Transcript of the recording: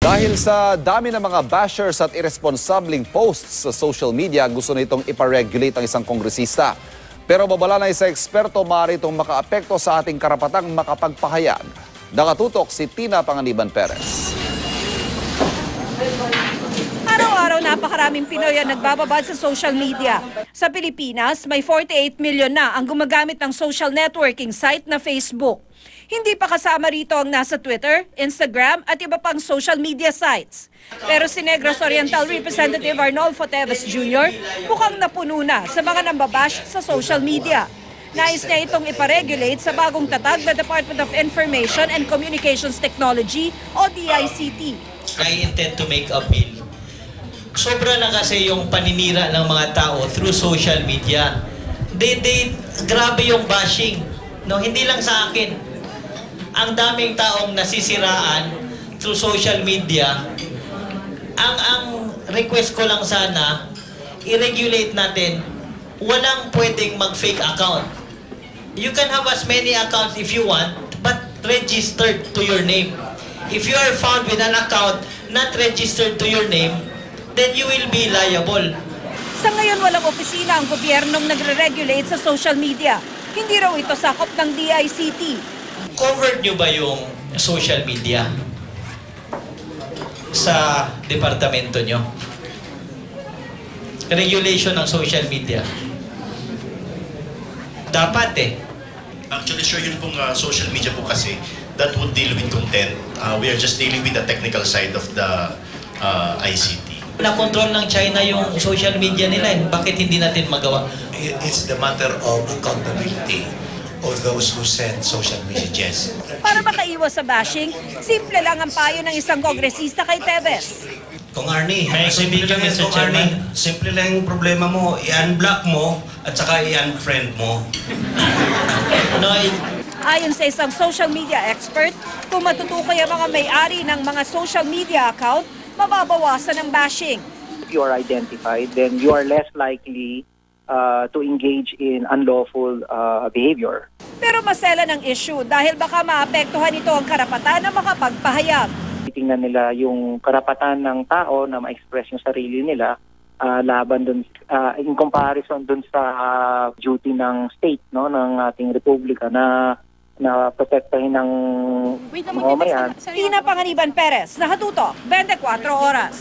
Dahil sa dami ng mga bashers at irresponsabling posts sa social media, gusto nitong iparegulate ang isang kongresista. Pero babala na isang eksperto, maaari itong makaapekto sa ating karapatang makapagpahayag. Nakatutok si Tina Panganiban Perez. Araw-araw napakaraming Pinoy ang nagbababad sa social media. Sa Pilipinas, may 48 million na ang gumagamit ng social networking site na Facebook. Hindi pa kasama rito ang nasa Twitter, Instagram at iba pang social media sites. Pero si Negros Oriental Representative Arnolfo Teves Jr. mukhang napuno na sa mga nambabash sa social media. Nais niya itong iparegulate sa bagong tatag na Department of Information and Communications Technology o DICT. I intend to make a bill. Sobra na kasi yung paninira ng mga tao through social media. Grabe yung bashing. No, hindi lang sa akin. Ang daming taong nasisiraan through social media. Ang request ko lang sana, i-regulate natin, walang pwedeng mag-fake account. You can have as many accounts if you want, but registered to your name. If you are found with an account not registered to your name, then you will be liable. Sa ngayon, walang opisina ang gobyernong nagre-regulate sa social media. Hindi raw ito sakop ng DICT. Covered nyo ba yung social media sa departamento nyo? Regulation ng social media. Dapat eh. Actually, sure, yun pong social media po kasi, that would deal with content. We are just dealing with the technical side of the ICT. Na-control ng China yung social media nila eh. Bakit hindi natin magawa? It's the matter of accountability of those who send social messages. Para makaiwas sa bashing, simple lang ang payo ng isang kongresista kay Teves. Kung Arnie, May simple lang Mr. Kung Chairman. Arnie, simple lang yung problema mo, i-unblock mo at saka i-unfriend mo. Ayon sa isang social media expert, kung matutukoy ang mga may-ari ng mga social media account, mababawasan ang bashing. If you are identified, then you are less likely to engage in unlawful behavior. Pero masela ng issue dahil baka maapektuhan ito ang karapatan na makapagpahayag. Titingnan nila yung karapatan ng tao na ma-express yung sarili nila laban dun, in comparison dun sa duty ng state, no, ng ating republika na protektahin ng mamamayan. Tina Panganiban Perez, Nakatutok, 24 Oras.